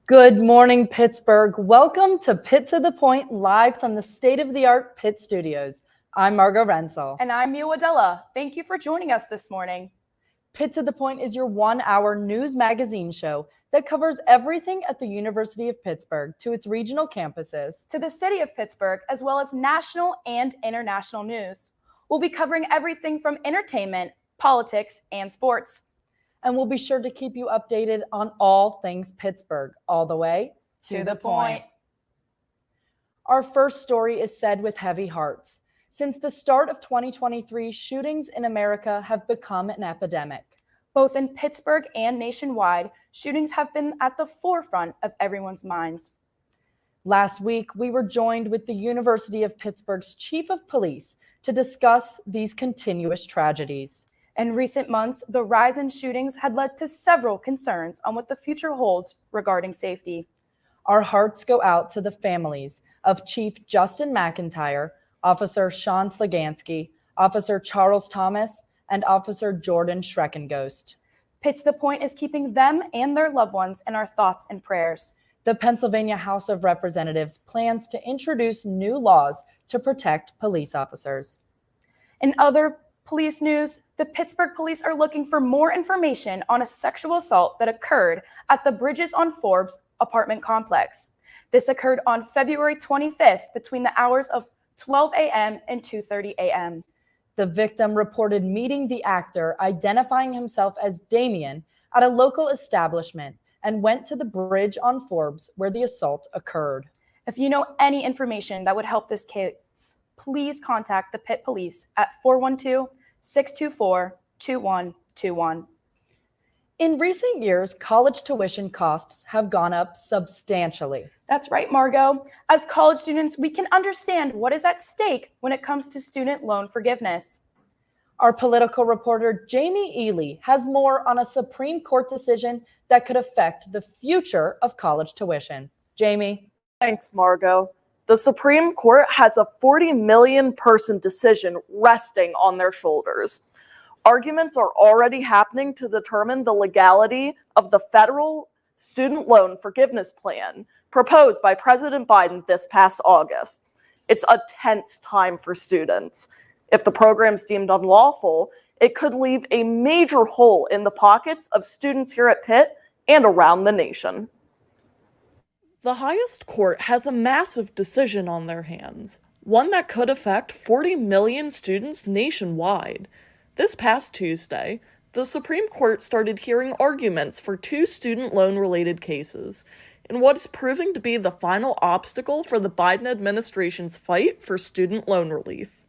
Good morning, Pittsburgh. Welcome to Pitt to the Point, live from the state-of-the-art Pitt Studios. I'm Margot Rensel. And I'm Mia Wadella. Thank you for joining us this morning. Pitt to the Point is your one-hour news magazine show that covers everything at the University of Pittsburgh to its regional campuses, to the City of Pittsburgh, as well as national and international news. We'll be covering everything from entertainment, politics, and sports. And we'll be sure to keep you updated on all things Pittsburgh, all the way to the point. Our first story is said with heavy hearts. Since the start of 2023, shootings in America have become an epidemic. Both in Pittsburgh and nationwide, shootings have been at the forefront of everyone's minds. Last week, we were joined with the University of Pittsburgh's Chief of Police to discuss these continuous tragedies. In recent months, the rise in shootings had led to several concerns on what the future holds regarding safety. Our hearts go out to the families of Chief Justin McIntyre, Officer Sean Slagansky, Officer Charles Thomas, and Officer Jordan Schreckenghost. Pitt to the Point is keeping them and their loved ones in our thoughts and prayers. The Pennsylvania House of Representatives plans to introduce new laws to protect police officers. In other police news, the Pittsburgh police are looking for more information on a sexual assault that occurred at the Bridges on Forbes apartment complex. This occurred on February 25th between the hours of 12 a.m. and 2:30 a.m. The victim reported meeting the actor, identifying himself as Damien, at a local establishment and went to the Bridge on Forbes where the assault occurred. If you know any information that would help this case, please contact the Pitt Police at 412-624-2121. In recent years, college tuition costs have gone up substantially. That's right, Margot. As college students, we can understand what is at stake when it comes to student loan forgiveness. Our political reporter, Jamie Ely, has more on a Supreme Court decision that could affect the future of college tuition. Jamie. Thanks, Margot. The Supreme Court has a 40 million person decision resting on their shoulders. Arguments are already happening to determine the legality of the federal student loan forgiveness plan proposed by President Biden this past August. It's a tense time for students. If the program's deemed unlawful, it could leave a major hole in the pockets of students here at Pitt and around the nation. The highest court has a massive decision on their hands, one that could affect 40 million students nationwide. This past Tuesday, the Supreme Court started hearing arguments for two student loan-related cases, in what is proving to be the final obstacle for the Biden administration's fight for student loan relief.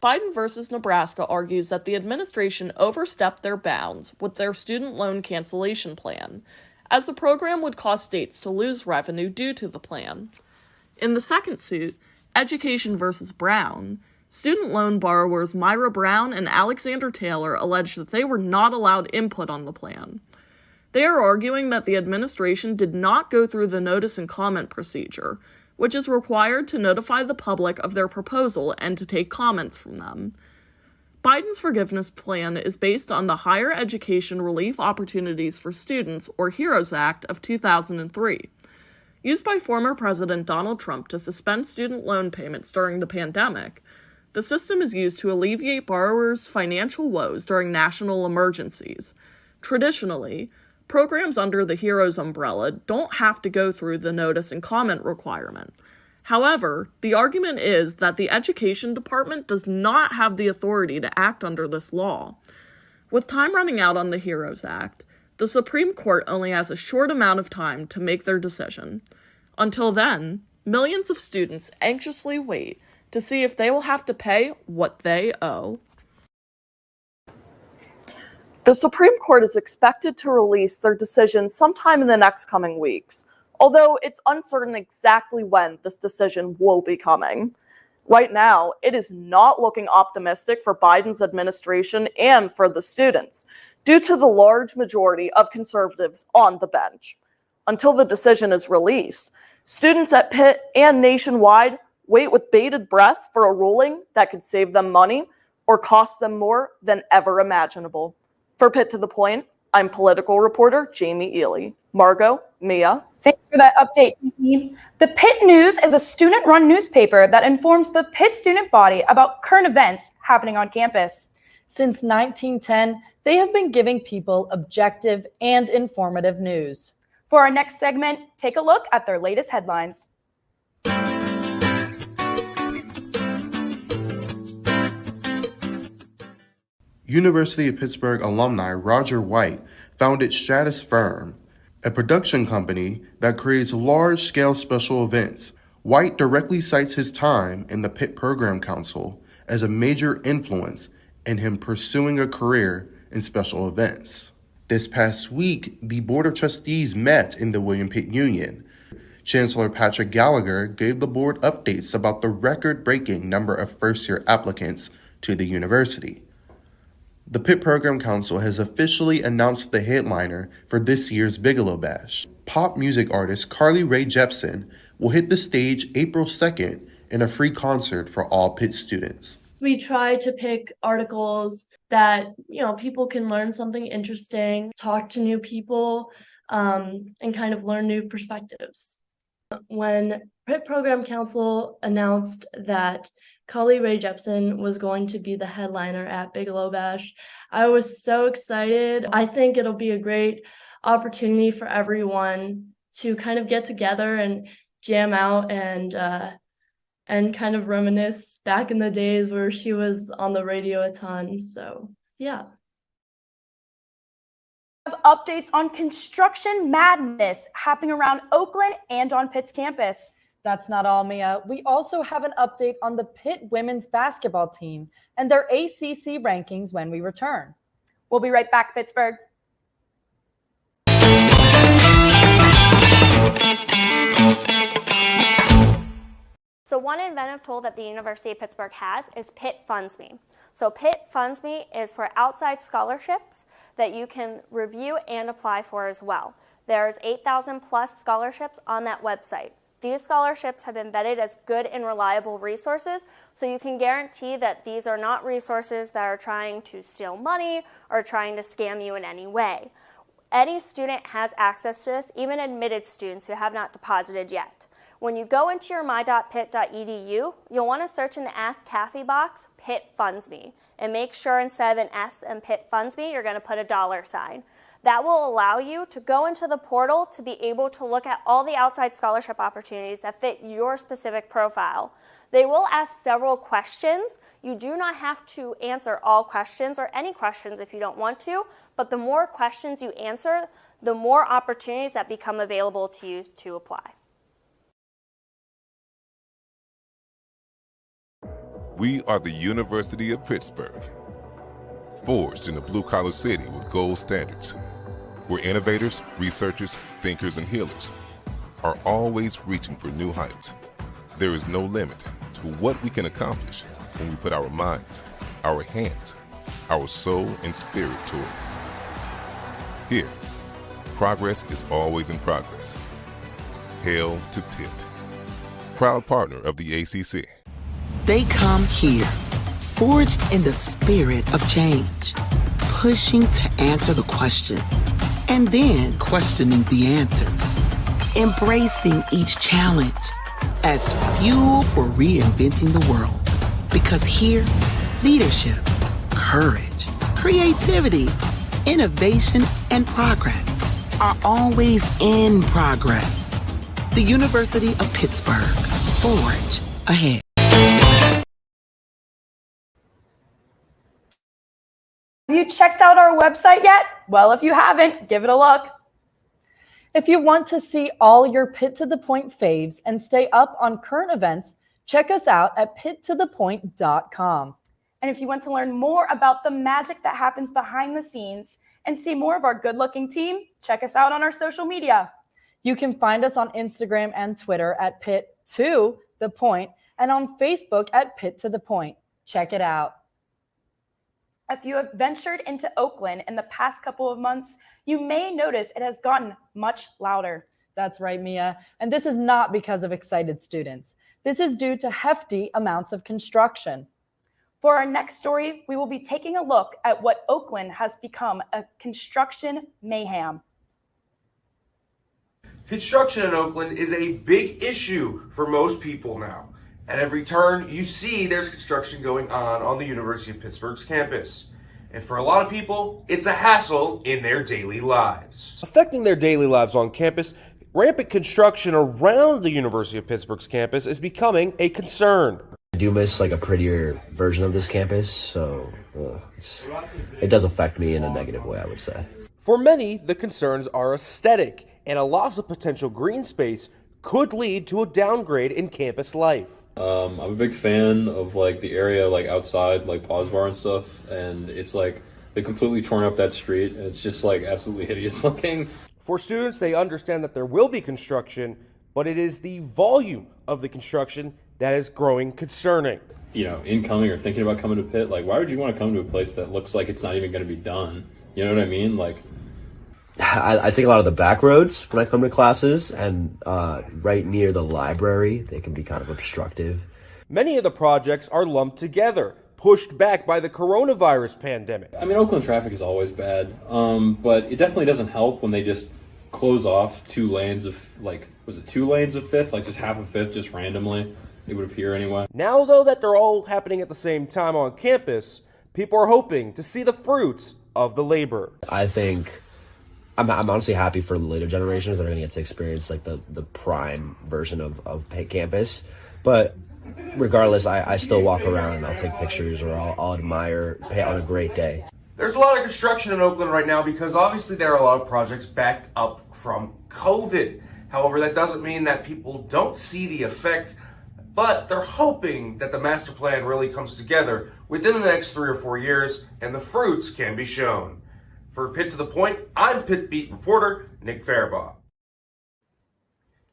Biden versus Nebraska argues that the administration overstepped their bounds with their student loan cancellation plan, as the program would cause states to lose revenue due to the plan. In the second suit, Education versus Brown, student loan borrowers Myra Brown and Alexander Taylor alleged that they were not allowed input on the plan. They are arguing that the administration did not go through the notice and comment procedure, which is required to notify the public of their proposal and to take comments from them. Biden's forgiveness plan is based on the Higher Education Relief Opportunities for Students, or HEROES Act of 2003. Used by former President Donald Trump to suspend student loan payments during the pandemic, the system is used to alleviate borrowers' financial woes during national emergencies. Traditionally, programs under the HEROES umbrella don't have to go through the notice and comment requirement. However, the argument is that the Education Department does not have the authority to act under this law. With time running out on the HEROES Act, the Supreme Court only has a short amount of time to make their decision. Until then, millions of students anxiously wait to see if they will have to pay what they owe. The Supreme Court is expected to release their decision sometime in the next coming weeks, although it's uncertain exactly when this decision will be coming. Right now, it is not looking optimistic for Biden's administration and for the students, due to the large majority of conservatives on the bench. Until the decision is released, students at Pitt and nationwide wait with bated breath for a ruling that could save them money or cost them more than ever imaginable. For Pitt to the Point, I'm political reporter Jamie Ely. Margot, Mia. for that update, Nikki. The Pitt News is a student-run newspaper that informs the Pitt student body about current events happening on campus. Since 1910, they have been giving people objective and informative news. For our next segment, take a look at their latest headlines. University of Pittsburgh alumni Roger White founded Stratus Firm, a production company that creates large-scale special events. White directly cites his time in the Pitt Program Council as a major influence in him pursuing a career in special events. This past week, the Board of Trustees met in the William Pitt Union. Chancellor Patrick Gallagher gave the board updates about the record-breaking number of first-year applicants to the university. The Pitt Program Council has officially announced the headliner for this year's Bigelow Bash. Pop music artist Carly Rae Jepsen will hit the stage April 2nd in a free concert for all Pitt students. We try to pick articles that, people can learn something interesting, talk to new people, and kind of learn new perspectives. When Pitt Program Council announced that Carly Rae Jepsen was going to be the headliner at Bigelow Bash, I was so excited. I think it'll be a great opportunity for everyone to kind of get together and jam out and kind of reminisce back in the days where she was on the radio a ton. So, yeah. Updates on construction madness happening around Oakland and on Pitt's campus. That's not all, Mia. We also have an update on the Pitt women's basketball team and their ACC rankings when we return. We'll be right back, Pittsburgh. So one inventive tool that the University of Pittsburgh has is Pitt Funds Me. So Pitt Funds Me is for outside scholarships that you can review and apply for as well. There's 8,000 plus scholarships on that website. These scholarships have been vetted as good and reliable resources, so you can guarantee that these are not resources that are trying to steal money or trying to scam you in any way. Any student has access to this, even admitted students who have not deposited yet. When you go into your my.pitt.edu, you'll want to search in the Ask Kathy box, Pitt Funds Me, and make sure instead of an S in Pitt Funds Me, you're going to put a $sign. That will allow you to go into the portal to be able to look at all the outside scholarship opportunities that fit your specific profile. They will ask several questions. You do not have to answer all questions or any questions if you don't want to, but the more questions you answer, the more opportunities that become available to you to apply. We are the University of Pittsburgh, forged in a blue-collar city with gold standards, where innovators, researchers, thinkers, and healers are always reaching for new heights. There is no limit to what we can accomplish when we put our minds, our hands, our soul, and spirit to it. Here, progress is always in progress. Hail to Pitt, proud partner of the ACC. They come here, forged in the spirit of change, pushing to answer the questions, and then questioning the answers, embracing each challenge as fuel for reinventing the world. Because here, leadership, courage, creativity, innovation, and progress are always in progress. The University of Pittsburgh, forge ahead. Have you checked out our website yet? Well, if you haven't, give it a look. If you want to see all your Pitt to the Point faves and stay up on current events, check us out at pittothepoint.com. And if you want to learn more about the magic that happens behind the scenes and see more of our good-looking team, check us out on our social media. You can find us on Instagram and Twitter at Pitt to the Point and on Facebook at Pitt to the Point. Check it out. If you have ventured into Oakland in the past couple of months, you may notice it has gotten much louder. That's right, Mia. And this is not because of excited students. This is due to hefty amounts of construction. For our next story, we will be taking a look at what Oakland has become a construction mayhem. Construction in Oakland is a big issue for most people now. At every turn you see there's construction going on the University of Pittsburgh's campus. And for a lot of people, it's a hassle in their daily lives. Affecting their daily lives on campus, rampant construction around the University of Pittsburgh's campus is becoming a concern. I do miss like a prettier version of this campus, so it does affect me in a negative way, I would say. For many, the concerns are aesthetic, and a loss of potential green space could lead to a downgrade in campus life. I'm a big fan of like the area like outside, like Paws Bar and stuff, and it's like they completely torn up that street, and it's just like absolutely hideous looking. For students, they understand that there will be construction, but it is the volume of the construction that is growing concerning. You know, incoming or thinking about coming to Pitt, like why would you want to come to a place that looks like it's not even going to be done? You know what I mean? Like, I take a lot of the back roads when I come to classes, and right near the library, they can be kind of obstructive. Many of the projects are lumped together, pushed back by the coronavirus pandemic. I mean, Oakland traffic is always bad, but it definitely doesn't help when they just close off 2 lanes of, like, was it 2 lanes of Fifth? Like just half of Fifth just randomly, it would appear anyway. Now, though, that they're all happening at the same time on campus, people are hoping to see the fruits of the labor. I think I'm honestly happy for the later generations that are going to get to experience like the prime version of Pitt campus. But regardless, I still walk around and I'll take pictures or I'll admire Pitt on a great day. There's a lot of construction in Oakland right now because obviously there are a lot of projects backed up from COVID. However, that doesn't mean that people don't see the effect, but they're hoping that the master plan really comes together within the next 3 or 4 years and the fruits can be shown. For Pitt to the Point, I'm Pitt Beat reporter Nick Faribaugh.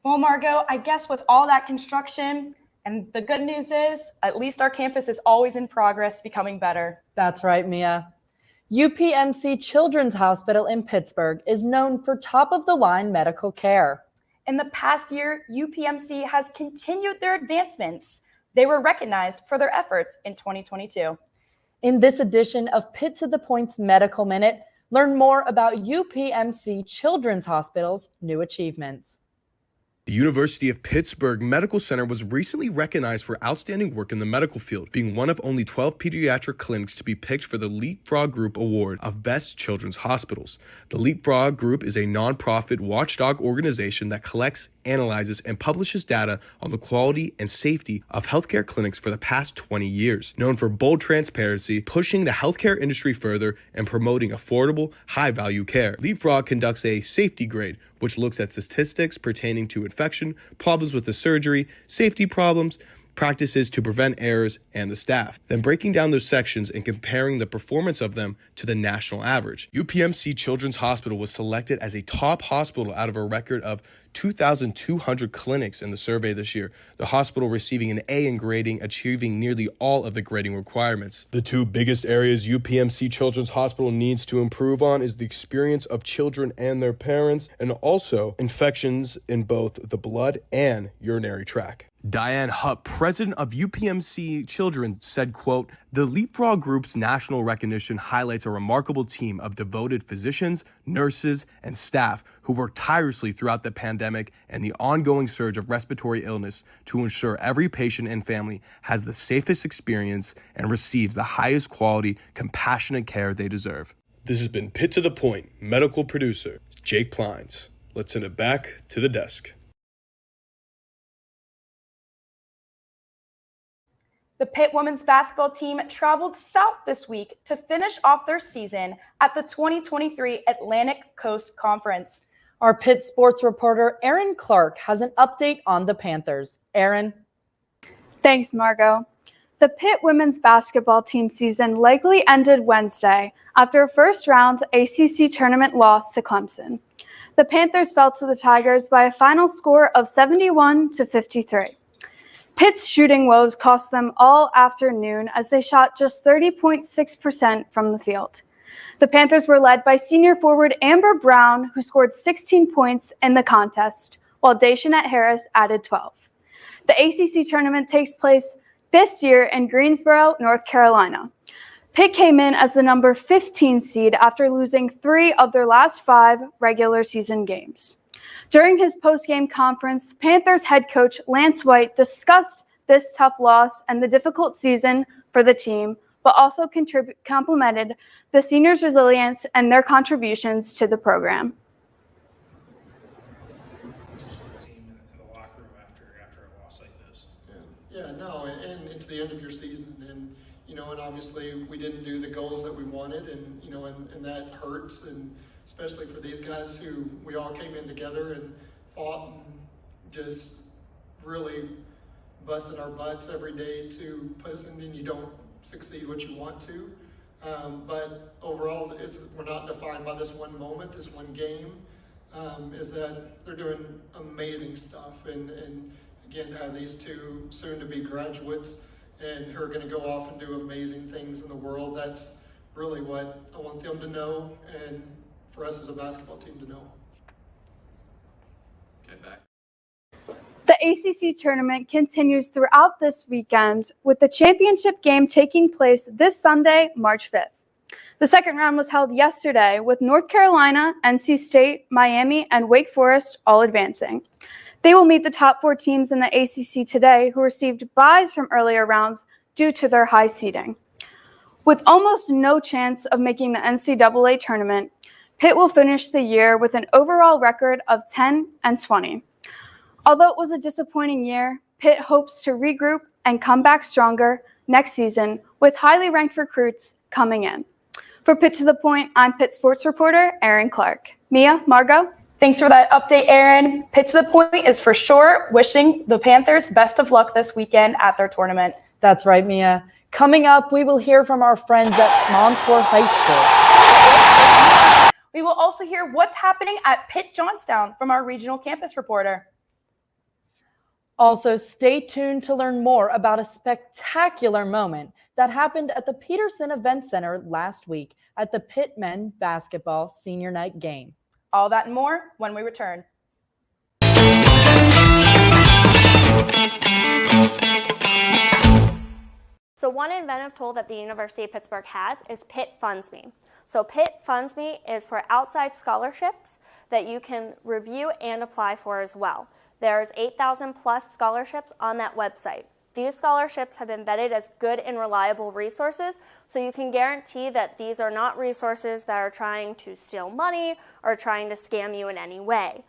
Well, Margot, I guess with all that construction, and the good news is, at least our campus is always in progress, becoming better. That's right, Mia. UPMC Children's Hospital in Pittsburgh is known for top-of-the-line medical care. In the past year, UPMC has continued their advancements. They were recognized for their efforts in 2022. In this edition of Pitt to the Point's Medical Minute, learn more about UPMC Children's Hospital's new achievements. The University of Pittsburgh Medical Center was recently recognized for outstanding work in the medical field, being one of only 12 pediatric clinics to be picked for the Leapfrog Group Award of Best Children's Hospitals. The Leapfrog Group is a nonprofit watchdog organization that collects, analyzes, and publishes data on the quality and safety of healthcare clinics for the past 20 years. Known for bold transparency, pushing the healthcare industry further, and promoting affordable, high-value care, Leapfrog conducts a safety grade, which looks at statistics pertaining to infection, problems with the surgery, safety problems, practices to prevent errors, and the staff, then breaking down those sections and comparing the performance of them to the national average. UPMC Children's Hospital was selected as a top hospital out of a record of 2,200 clinics in the survey this year, the hospital receiving an A in grading, achieving nearly all of the grading requirements. The 2 biggest areas UPMC Children's Hospital needs to improve on is the experience of children and their parents, and also infections in both the blood and urinary tract. Diane Hupp, president of UPMC Children, said, quote, "The Leapfrog Group's national recognition highlights a remarkable team of devoted physicians, nurses, and staff who worked tirelessly throughout the pandemic and the ongoing surge of respiratory illness to ensure every patient and family has the safest experience and receives the highest quality, compassionate care they deserve." This has been Pitt to the Point, medical producer Jake Plines. Let's send it back to the desk. The Pitt women's basketball team traveled south this week to finish off their season at the 2023 Atlantic Coast Conference. Our Pitt sports reporter Erin Clark has an update on the Panthers. Erin. Thanks, Margot. The Pitt women's basketball team season likely ended Wednesday after a first-round ACC tournament loss to Clemson. The Panthers fell to the Tigers by a final score of 71-53. Pitt's shooting woes cost them all afternoon as they shot just 30.6% from the field. The Panthers were led by senior forward Amber Brown, who scored 16 points in the contest, while Daishanette Harris added 12. The ACC tournament takes place this year in Greensboro, North Carolina. Pitt came in as the number 15 seed after losing 3 of their last 5 regular season games. During his post-game conference, Panthers head coach Lance White discussed this tough loss and the difficult season for the team, but also complimented the seniors' resilience and their contributions to the program. Yeah, no, and it's the end of your season, and and obviously we didn't do the goals that we wanted, and and that hurts, and especially for these guys who we all came in together and fought and just really busted our butts every day to put us in, and you don't succeed what you want to. But overall, we're not defined by this one moment, this one game. Is that they're doing amazing stuff, and again, to have these two soon-to-be graduates and who are going to go off and do amazing things in the world, that's really what I want them to know, and for us as a basketball team to know. Okay, back. The ACC tournament continues throughout this weekend, with the championship game taking place this Sunday, March 5th. The second round was held yesterday, with North Carolina, NC State, Miami, and Wake Forest all advancing. They will meet the top 4 teams in the ACC today, who received byes from earlier rounds due to their high seeding. With almost no chance of making the NCAA tournament, Pitt will finish the year with an overall record of 10-20. Although it was a disappointing year, Pitt hopes to regroup and come back stronger next season with highly ranked recruits coming in. For Pitt to the Point, I'm Pitt sports reporter Erin Clark. Mia, Margot? Thanks for that update, Erin. Pitt to the Point is for sure wishing the Panthers best of luck this weekend at their tournament. That's right, Mia. Coming up, we will hear from our friends at Montour High School. We will also hear what's happening at Pitt Johnstown from our regional campus reporter. Also, stay tuned to learn more about a spectacular moment that happened at the Peterson Event Center last week at the Pitt Men Basketball Senior Night Game. All that and more when we return. So one inventive tool that the University of Pittsburgh has is Pitt Funds Me. So Pitt Funds Me is for outside scholarships that you can review and apply for as well. There's 8,000 plus scholarships on that website. These scholarships have been vetted as good and reliable resources, so you can guarantee that these are not resources that are trying to steal money or trying to scam you in any way.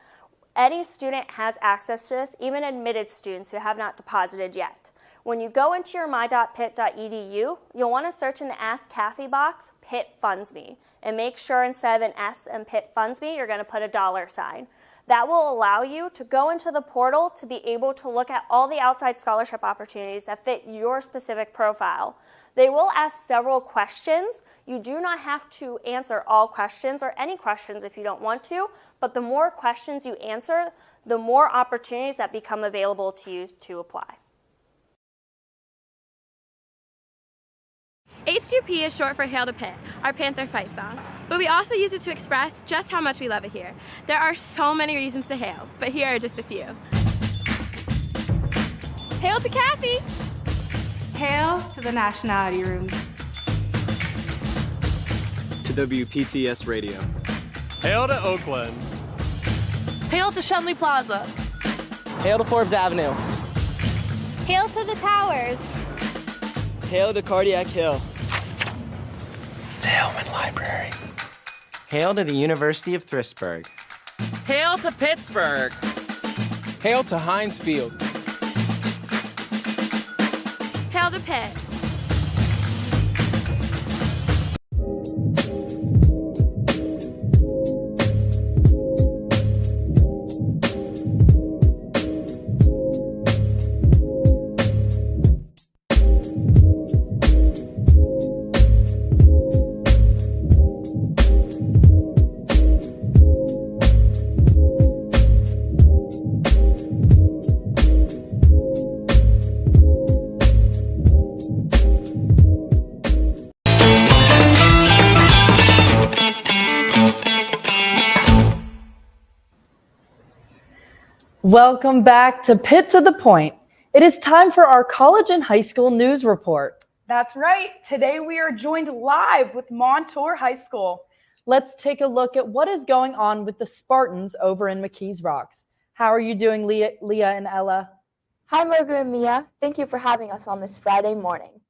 Any student has access to this, even admitted students who have not deposited yet. When you go into your my.pitt.edu, you'll want to search in the Ask Kathy box, Pitt Funds Me, and make sure instead of an S in Pitt Funds Me, you're going to put a $sign. That will allow you to go into the portal to be able to look at all the outside scholarship opportunities that fit your specific profile. They will ask several questions. You do not have to answer all questions or any questions if you don't want to, but the more questions you answer, the more opportunities that become available to you to apply. H2P is short for Hail to Pitt, our Panther fight song, but we also use it to express just how much we love it here. There are so many reasons to hail, but here are just a few. Hail to Kathy! Hail to the Nationality Room. To WPTS Radio. Hail to Oakland. Hail to Shenley Plaza. Hail to Forbes Avenue. Hail to the towers. Hail to Cardiac Hill. To Hillman Library. Hail to the University of Pittsburgh. Hail to Pittsburgh. Hail to Heinz Field. Hail to Pitt. Welcome back to Pitt to the Point. It is time for our college and high school news report. That's right. Today we are joined live with Montour High School. Let's take a look at what is going on with the Spartans over in McKees Rocks. How are you doing, Leah and Ella? Hi, Margaret and Mia. Thank you for having us on this Friday morning.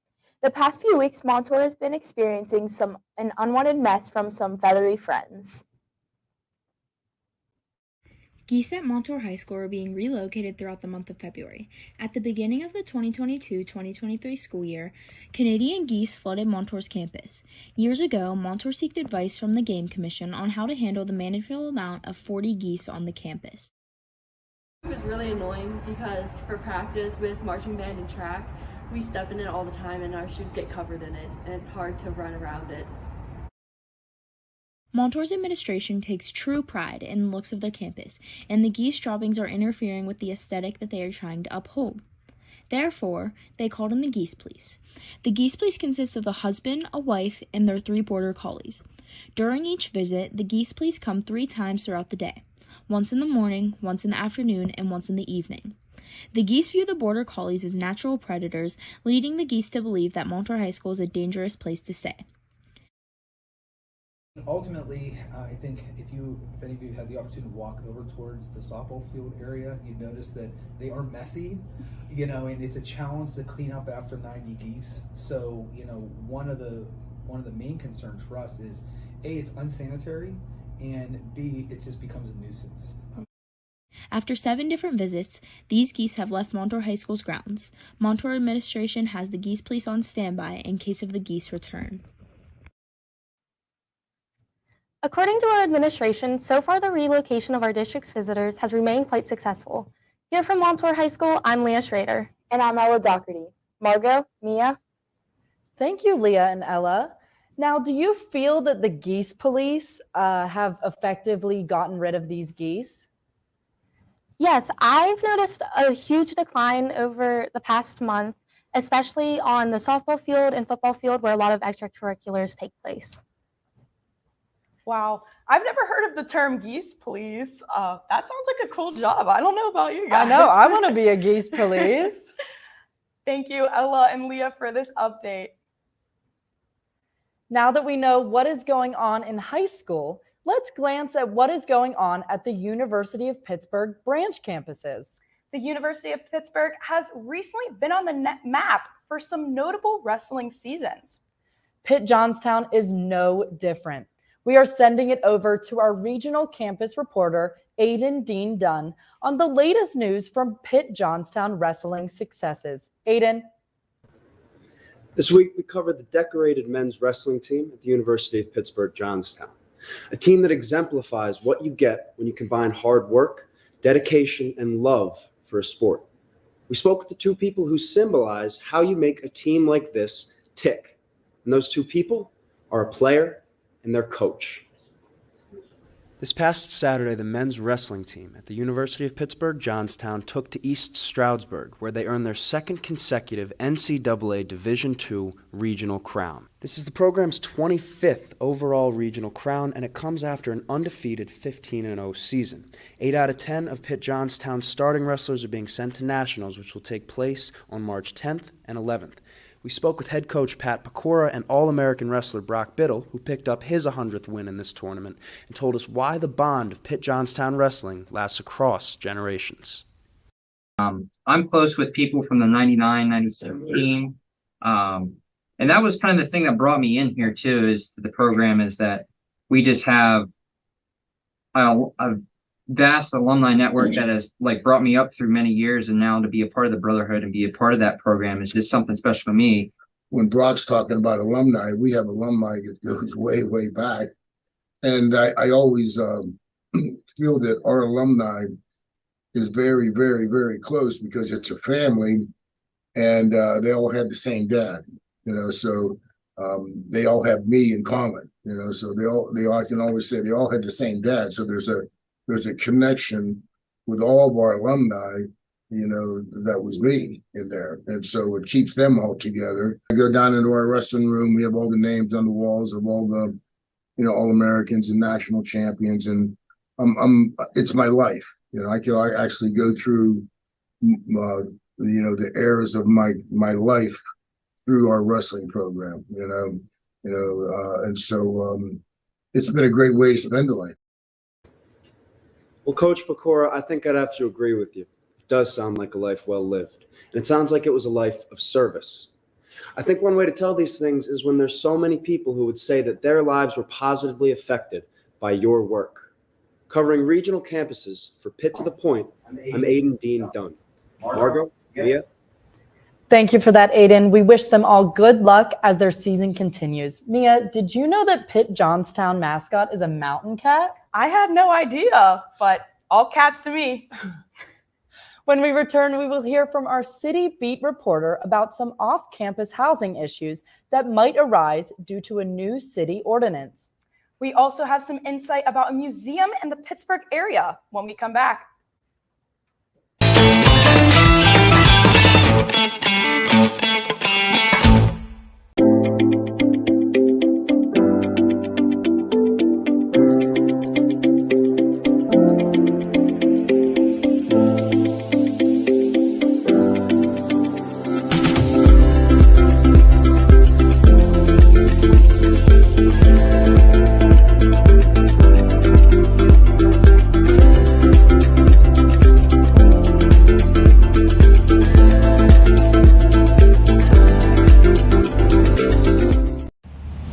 The past few weeks, Montour has been experiencing an unwanted mess from some feathery friends. Geese at Montour High School are being relocated throughout the month of February. At the beginning of the 2022-2023 school year, Canadian geese flooded Montour's campus. Years ago, Montour sought advice from the Game Commission on how to handle the manageable amount of 40 geese on the campus. It was really annoying because for practice with marching band and track, we step in it all the time and our shoes get covered in it, and it's hard to run around it. Montour's administration takes true pride in the looks of their campus, and the geese droppings are interfering with the aesthetic that they are trying to uphold. Therefore, they called in the Geese Police. The Geese Police consists of a husband, a wife, and their 3 border collies. During each visit, the Geese Police come 3 times throughout the day, once in the morning, once in the afternoon, and once in the evening. The geese view the border collies as natural predators, leading the geese to believe that Montour High School is a dangerous place to stay. Ultimately, I think if any of you had the opportunity to walk over towards the softball field area, you'd notice that they are messy, and it's a challenge to clean up after 90 geese. So, one of the main concerns for us is A, it's unsanitary, and B, it just becomes a nuisance. After 7 different visits, these geese have left Montour High School's grounds. Montour administration has the Geese Police on standby in case of the geese return. According to our administration, so far the relocation of our district's visitors has remained quite successful. Here from Montour High School, I'm Leah Schrader. And I'm Ella Doherty. Margot, Mia? Thank you, Leah and Ella. Now, do you feel that the Geese Police have effectively gotten rid of these geese? Yes, I've noticed a huge decline over the past month, especially on the softball field and football field where a lot of extracurriculars take place. Wow, I've never heard of the term Geese Police. That sounds like a cool job. I don't know about you guys. I know, I want to be a Geese Police. Thank you, Ella and Leah, for this update. Now that we know what is going on in high school, let's glance at what is going on at the University of Pittsburgh branch campuses. The University of Pittsburgh has recently been on the map for some notable wrestling seasons. Pitt Johnstown is no different. We are sending it over to our regional campus reporter, Aiden Dean Dunn, on the latest news from Pitt Johnstown wrestling successes. Aiden. This week, we covered the decorated men's wrestling team at the University of Pittsburgh Johnstown, a team that exemplifies what you get when you combine hard work, dedication, and love for a sport. We spoke with the 2 people who symbolize how you make a team like this tick. And those 2 people are a player and their coach. This past Saturday, the men's wrestling team at the University of Pittsburgh Johnstown took to East Stroudsburg, where they earned their 2nd consecutive NCAA Division II regional crown. This is the program's 25th overall regional crown, and it comes after an undefeated 15-0 season. 8 out of 10 of Pitt Johnstown's starting wrestlers are being sent to nationals, which will take place on March 10th and 11th. We spoke with head coach Pat Pecora and All-American wrestler Brock Biddle, who picked up his 100th win in this tournament, and told us why the bond of Pitt Johnstown wrestling lasts across generations. I'm close with people from the 99, 97 team. And that was kind of the thing that brought me in here too, is the program is that we just have a vast alumni network that has brought me up through many years, and now to be a part of the brotherhood and be a part of that program is just something special to me. When Brock's talking about alumni, we have alumni that goes way, way back. And I always feel that our alumni is very, very, very close because it's a family and they all have the same dad, so they all have me in common, so I can always say they all had the same dad. So there's a connection with all of our alumni, that was me in there. And so it keeps them all together. I go down into our wrestling room. We have all the names on the walls of all the, All-Americans and national champions. And it's my life. I can actually go through, the eras of my life through our wrestling program, and so it's been a great way to spend a life. Well, Coach Pecora, I think I'd have to agree with you. It does sound like a life well lived, and it sounds like it was a life of service. I think one way to tell these things is when there's so many people who would say that their lives were positively affected by your work. Covering regional campuses for Pitt to the Point, I'm Aiden Dean Dunn. Margot, Mia? Thank you for that, Aiden. We wish them all good luck as their season continues. Mia, did you know that Pitt Johnstown mascot is a mountain cat? I had no idea, but all cats to me. When we return, we will hear from our city beat reporter about some off-campus housing issues that might arise due to a new city ordinance. We also have some insight about a museum in the Pittsburgh area when we come back.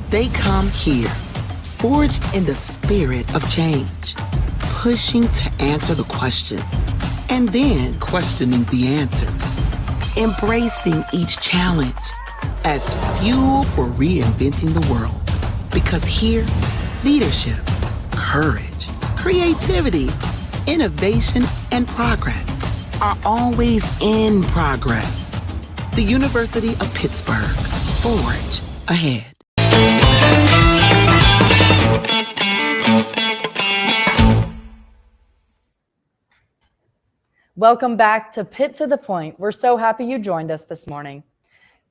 They come here, forged in the spirit of change, pushing to answer the questions, and then questioning the answers, embracing each challenge as fuel for reinventing the world. Because here, leadership, courage, creativity, innovation, and progress are always in progress. The University of Pittsburgh, forge ahead. Welcome back to Pitt to the Point. We're so happy you joined us this morning.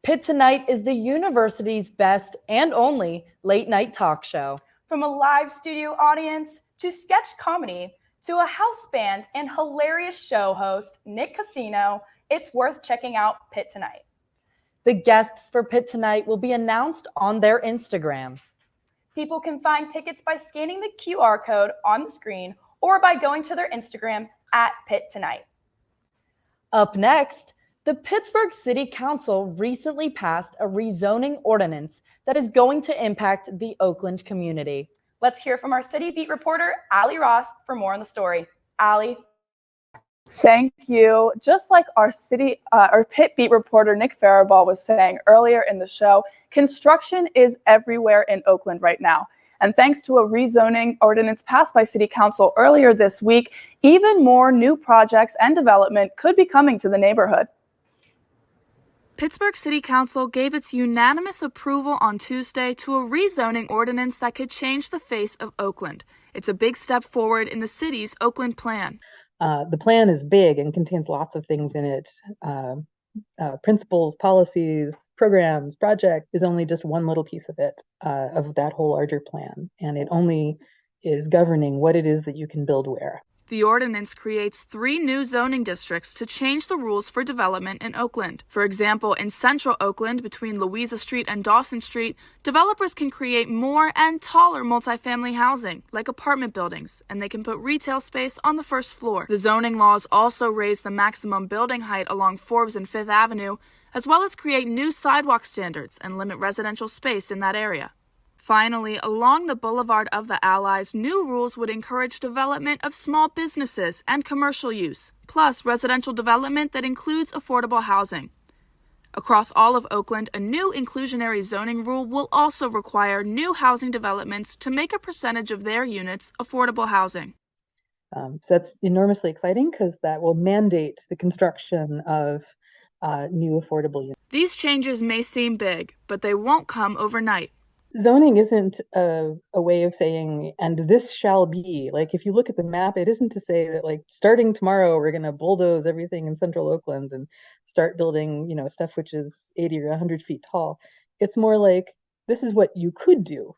Pitt Tonight is the university's best and only late night talk show. From a live studio audience to sketch comedy to a house band and hilarious show host, Nick Casino, it's worth checking out Pitt Tonight. The guests for Pitt Tonight will be announced on their Instagram. People can find tickets by scanning the QR code on the screen or by going to their Instagram at Pitt Tonight. Up next, the Pittsburgh City Council recently passed a rezoning ordinance that is going to impact the Oakland community. Let's hear from our city beat reporter, Allie Ross, for more on the story. Allie. Thank you. Just like our Pitt beat reporter Nick Faribault was saying earlier in the show, construction is everywhere in Oakland right now. And thanks to a rezoning ordinance passed by City Council earlier this week, even more new projects and development could be coming to the neighborhood. Pittsburgh City Council gave its unanimous approval on Tuesday to a rezoning ordinance that could change the face of Oakland. It's a big step forward in the city's Oakland plan. The plan is big and contains lots of things in it. Principles, policies, programs, project is only just one little piece of it, of that whole larger plan. And it only is governing what it is that you can build where. The ordinance creates 3 new zoning districts to change the rules for development in Oakland. For example, in central Oakland, between Louisa Street and Dawson Street, developers can create more and taller multifamily housing, like apartment buildings, and they can put retail space on the first floor. The zoning laws also raise the maximum building height along Forbes and Fifth Avenue, as well as create new sidewalk standards and limit residential space in that area. Finally, along the Boulevard of the Allies, new rules would encourage development of small businesses and commercial use, plus residential development that includes affordable housing. Across all of Oakland, a new inclusionary zoning rule will also require new housing developments to make a percentage of their units affordable housing. So that's enormously exciting because that will mandate the construction of new affordable units. These changes may seem big, but they won't come overnight. Zoning isn't a way of saying, and this shall be. Like, if you look at the map, it isn't to say that, like, starting tomorrow, we're going to bulldoze everything in central Oakland and start building, stuff which is 80 or 100 feet tall. It's more like, this is what you could do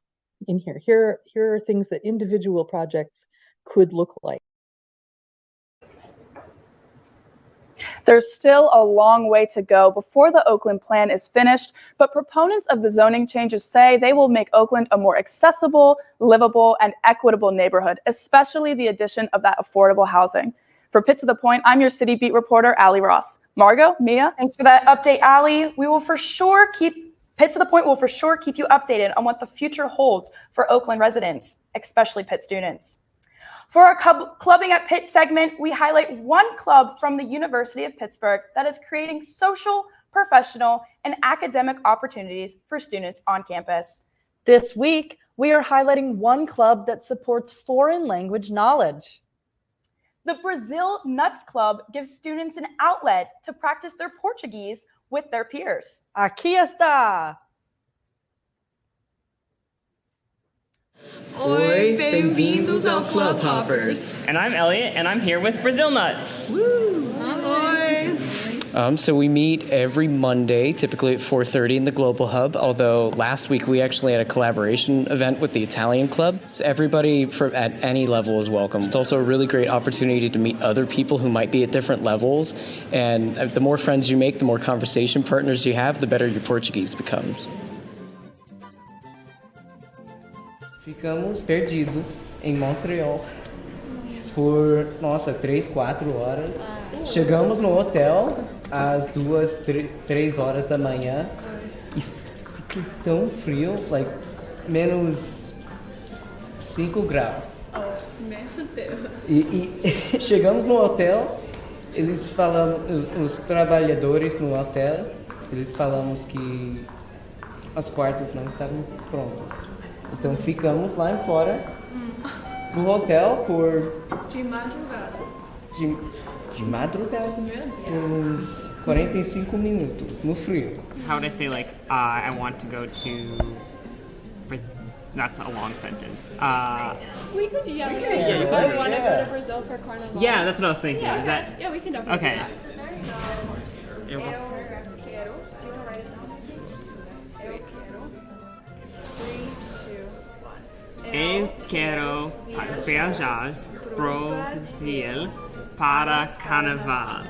in here. Here are things that individual projects could look like. There's still a long way to go before the Oakland plan is finished, but proponents of the zoning changes say they will make Oakland a more accessible, livable, and equitable neighborhood, especially the addition of that affordable housing. For Pitt to the Point, I'm your City Beat reporter, Allie Ross. Margot, Mia? Thanks for that update, Allie. Pitt to the Point will for sure keep you updated on what the future holds for Oakland residents, especially Pitt students. For our Clubbing at Pitt segment, we highlight one club from the University of Pittsburgh that is creating social, professional, and academic opportunities for students on campus. This week, we are highlighting one club that supports foreign language knowledge. The Brazil Nuts Club gives students an outlet to practice their Portuguese with their peers. Aqui está! Oi, bem-vindos ao Club Hoppers. And I'm Elliot, and I'm here with Brazil Nuts. Woo! Oi! So we meet every Monday, typically at 4:30 in the Global Hub, although last week we actually had a collaboration event with the Italian Club. So everybody at any level is welcome. It's also a really great opportunity to meet other people who might be at different levels, and the more friends you make, the more conversation partners you have, the better your Portuguese becomes. Ficamos perdidos em Montreal por, 3, 4 horas. Chegamos no hotel às 2, 3 horas da manhã e fica tão frio, menos 5 graus. Oh, meu Deus. E chegamos no hotel, eles falam, os trabalhadores no hotel, eles falamos que os quartos não estavam prontos. Então ficamos lá fora no hotel por... De madrugada. De madrugada. Uns 45 minutos no frio. How would I say, I want to go to Brazil? That's a long sentence. We could, I want to go to Brazil for Carnival. Yeah, that's what I was thinking. Yeah, Is that... yeah, we can definitely okay. do that. Eu quero. Do you want to write it down? Eu quero. 3, 2, 1. Eu quero viajar pro Brasil para Carnaval.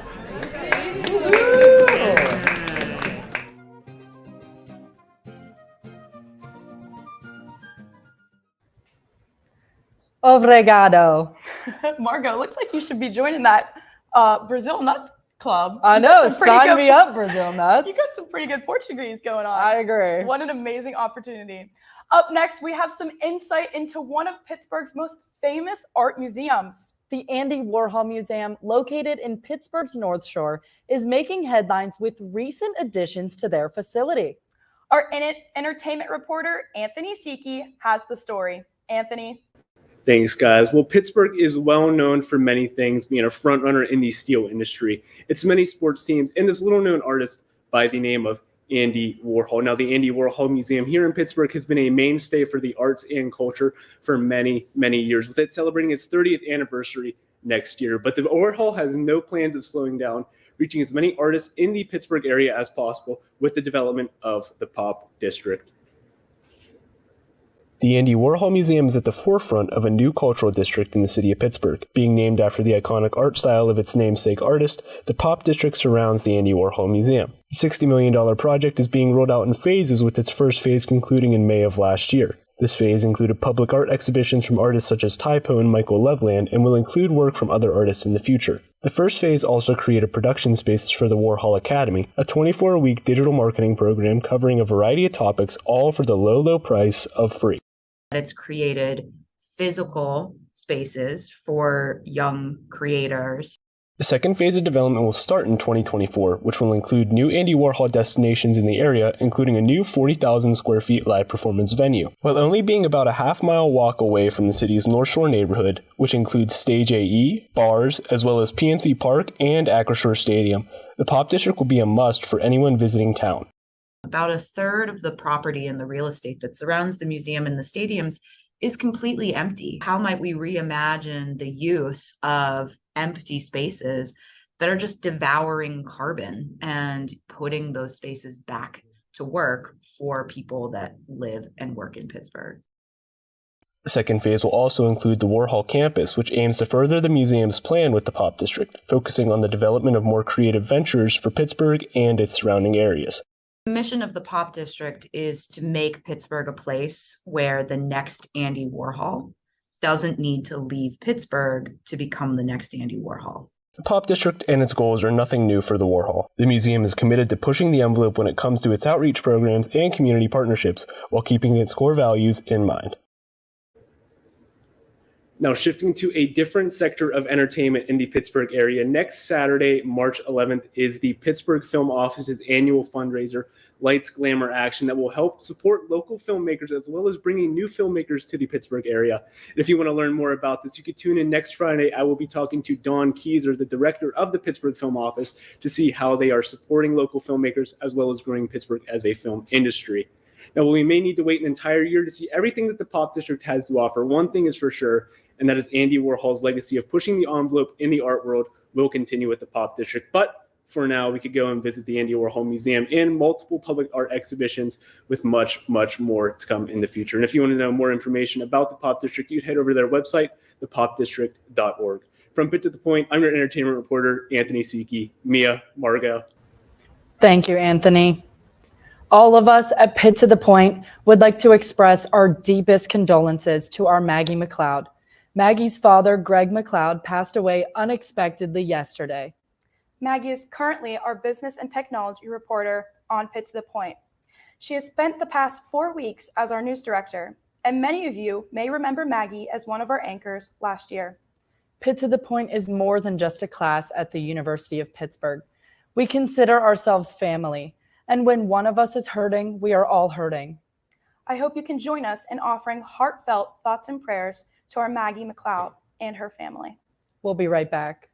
Obrigado. Margot, looks like you should be joining that Brazil Nuts Club. I know, sign me up, Brazil Nuts. You got some pretty good Portuguese going on. I agree. What an amazing opportunity. Up next, we have some insight into one of Pittsburgh's most famous art museums. The Andy Warhol Museum, located in Pittsburgh's North Shore, is making headlines with recent additions to their facility. Our entertainment reporter, Anthony Siki, has the story. Anthony. Thanks, guys. Well, Pittsburgh is well known for many things, being a front runner in the steel industry. It's many sports teams and this little known artist by the name of Andy Warhol. Now, the Andy Warhol Museum here in Pittsburgh has been a mainstay for the arts and culture for many, many years, with it celebrating its 30th anniversary next year. But the Warhol has no plans of slowing down, reaching as many artists in the Pittsburgh area as possible with the development of the Pop District. The Andy Warhol Museum is at the forefront of a new cultural district in the city of Pittsburgh. Being named after the iconic art style of its namesake artist, the Pop District surrounds the Andy Warhol Museum. The $60 million project is being rolled out in phases, with its first phase concluding in May of last year. This phase included public art exhibitions from artists such as Typo and Michael Loveland, and will include work from other artists in the future. The first phase also created production spaces for the Warhol Academy, a 24-week digital marketing program covering a variety of topics, all for the low price of free. It's created physical spaces for young creators. The second phase of development will start in 2024, which will include new Andy Warhol destinations in the area, including a new 40,000 square feet live performance venue. While only being about a half-mile walk away from the city's North Shore neighborhood, which includes Stage AE, bars, as well as PNC Park and Acrisure Stadium, the Pop District will be a must for anyone visiting town. About a third of the property and the real estate that surrounds the museum and the stadiums is completely empty. How might we reimagine the use of empty spaces that are just devouring carbon and putting those spaces back to work for people that live and work in Pittsburgh? The second phase will also include the Warhol campus, which aims to further the museum's plan with the Pop District, focusing on the development of more creative ventures for Pittsburgh and its surrounding areas. The mission of the Pop District is to make Pittsburgh a place where the next Andy Warhol doesn't need to leave Pittsburgh to become the next Andy Warhol. The Pop District and its goals are nothing new for the Warhol. The museum is committed to pushing the envelope when it comes to its outreach programs and community partnerships while keeping its core values in mind. Now, shifting to a different sector of entertainment in the Pittsburgh area, next Saturday, March 11th, is the Pittsburgh Film Office's annual fundraiser, Lights, Glamour, Action, that will help support local filmmakers as well as bringing new filmmakers to the Pittsburgh area. And if you want to learn more about this, you can tune in next Friday. I will be talking to Dawn Keyser, the director of the Pittsburgh Film Office, to see how they are supporting local filmmakers as well as growing Pittsburgh as a film industry. Now, we may need to wait an entire year to see everything that the Pop District has to offer. One thing is for sure, and that is Andy Warhol's legacy of pushing the envelope in the art world will continue with the Pop District. But for now, we could go and visit the Andy Warhol Museum and multiple public art exhibitions with much, much more to come in the future. And if you want to know more information about the Pop District, you'd head over to their website, thepopdistrict.org. From Pitt to the Point, I'm your entertainment reporter, Anthony Siki. Mia, Margot. Thank you, Anthony. All of us at Pitt to the Point would like to express our deepest condolences to our Maggie McLeod. Maggie's father, Greg McLeod, passed away unexpectedly yesterday. Maggie is currently our business and technology reporter on Pitt to the Point. She has spent the past 4 weeks as our news director, and many of you may remember Maggie as one of our anchors last year. Pitt to the Point is more than just a class at the University of Pittsburgh. We consider ourselves family, and when one of us is hurting, we are all hurting. I hope you can join us in offering heartfelt thoughts and prayers to our Maggie McLeod and her family. We'll be right back.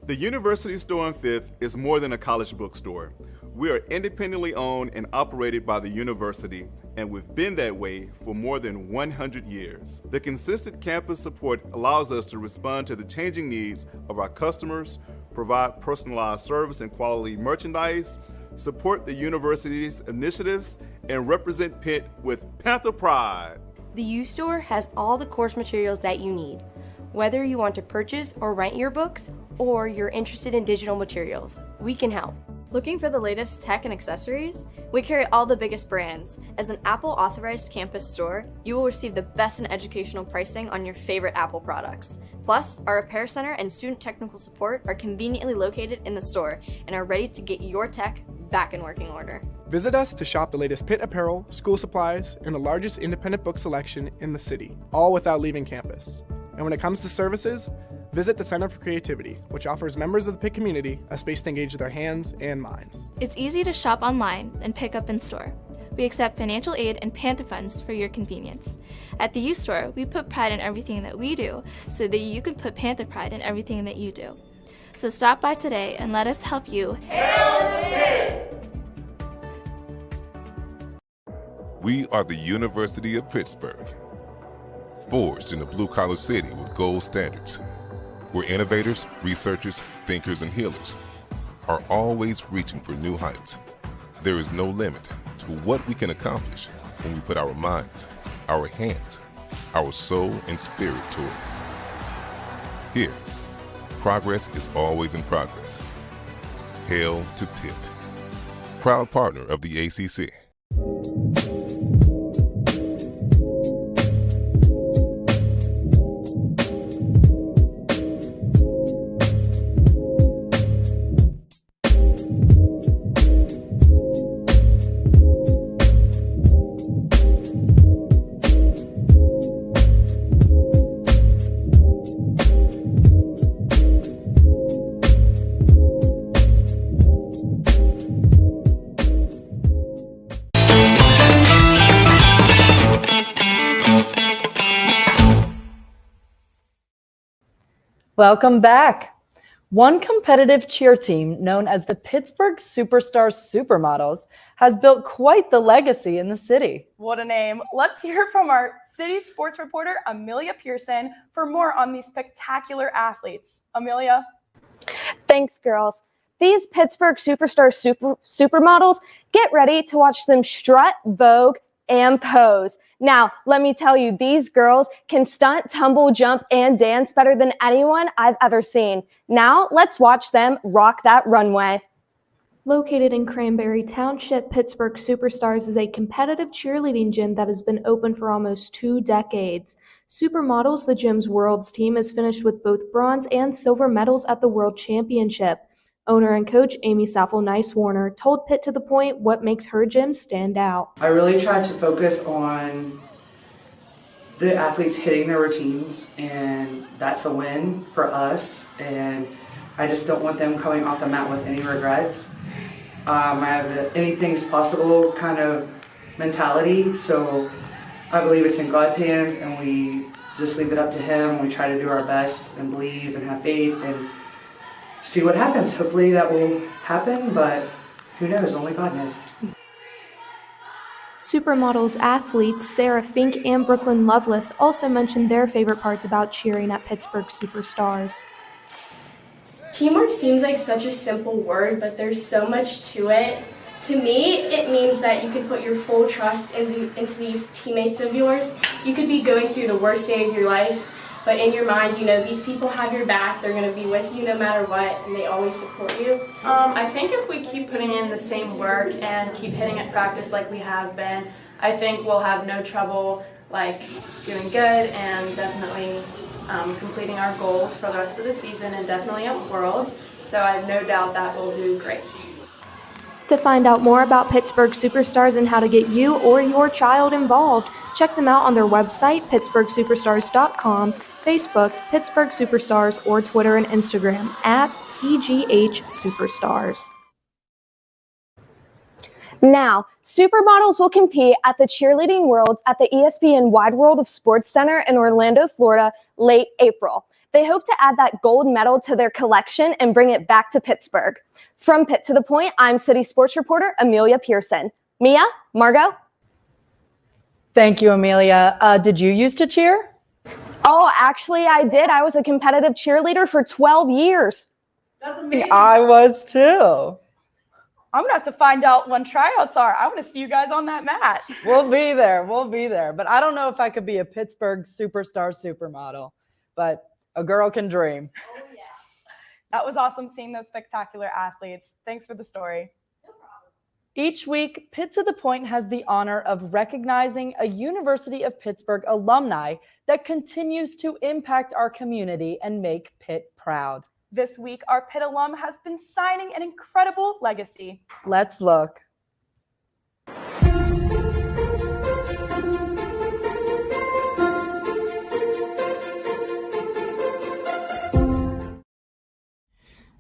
The University Store on 5th is more than a college bookstore. We are independently owned and operated by the university, and we've been that way for more than 100 years. The consistent campus support allows us to respond to the changing needs of our customers, provide personalized service and quality merchandise, support the university's initiatives, and represent Pitt with Panther pride. The U-Store has all the course materials that you need. Whether you want to purchase or rent your books, or you're interested in digital materials, we can help. Looking for the latest tech and accessories? We carry all the biggest brands. As an Apple authorized campus store, you will receive the best in educational pricing on your favorite Apple products. Plus, our repair center and student technical support are conveniently located in the store and are ready to get your tech back in working order. Visit us to shop the latest Pitt apparel, school supplies, and the largest independent book selection in the city, all without leaving campus. And when it comes to services, visit the Center for Creativity, which offers members of the Pitt community a space to engage their hands and minds. It's easy to shop online and pick up in store. We accept financial aid and Panther funds for your convenience. At the U-Store, we put pride in everything that we do so that you can put Panther pride in everything that you do. So stop by today and let us help you. Hail Pitt! We are the University of Pittsburgh, forged in the blue-collar city with gold standards, where innovators, researchers, thinkers, and healers are always reaching for new heights. There is no limit to what we can accomplish when we put our minds, our hands, our soul, and spirit toward it. Here, progress is always in progress. Hail to Pitt, proud partner of the ACC. Welcome back. One competitive cheer team known as the Pittsburgh Superstar Supermodels has built quite the legacy in the city. What a name. Let's hear from our city sports reporter, Amelia Pearson, for more on these spectacular athletes. Amelia? Thanks, girls. these Pittsburgh superstar supermodels, get ready to watch them strut, vogue, and pose. Now, let me tell you, these girls can stunt, tumble, jump, and dance better than anyone I've ever seen. Now, let's watch them rock that runway. Located in Cranberry Township, Pittsburgh Superstars is a competitive cheerleading gym that has been open for almost 2 decades. Supermodels, the gym's world's team, has finished with both bronze and silver medals at the World Championship. Owner and coach Amy Saffel-Nice-Warner told Pitt to the Point what makes her gym stand out. I really tried to focus on the athletes hitting their routines, and that's a win for us, and I just don't want them coming off the mat with any regrets. I have an anything's possible kind of mentality, so I believe it's in God's hands, and we just leave it up to Him. We try to do our best and believe and have faith and see what happens. Hopefully that will happen, but who knows? Only God knows. Supermodels athletes Sarah Fink and Brooklyn Lovelace also mentioned their favorite parts about cheering at Pittsburgh Superstars. Teamwork seems like such a simple word, but there's so much to it. To me, it means that you can put your full trust into these teammates of yours. You could be going through the worst day of your life, but in your mind, you know, these people have your back. They're going to be with you no matter what, and they always support you. I think if we keep putting in the same work and keep hitting at practice like we have been, I think we'll have no trouble doing good and definitely completing our goals for the rest of the season and definitely at Worlds. So I have no doubt that we'll do great. To find out more about Pittsburgh Superstars and how to get you or your child involved, check them out on their website, pittsburghsuperstars.com, Facebook, Pittsburgh Superstars, or Twitter and Instagram at PGH Superstars. Now, supermodels will compete at the Cheerleading Worlds at the ESPN Wide World of Sports Center in Orlando, Florida, late April. They hope to add that gold medal to their collection and bring it back to Pittsburgh. From Pitt to the Point, I'm City Sports reporter Amelia Pearson. Mia, Margot? Thank you, Amelia. Did you used to cheer? Oh, actually, I did. I was a competitive cheerleader for 12 years. I was too. I'm going to have to find out when tryouts are. I want to see you guys on that mat. We'll be there. We'll be there. But I don't know if I could be a Pittsburgh superstar supermodel, but a girl can dream. Oh, yeah. That was awesome seeing those spectacular athletes. Thanks for the story. Each week, Pitt to the Point has the honor of recognizing a University of Pittsburgh alumni that continues to impact our community and make Pitt proud. This week, our Pitt alum has been signing an incredible legacy. Let's look.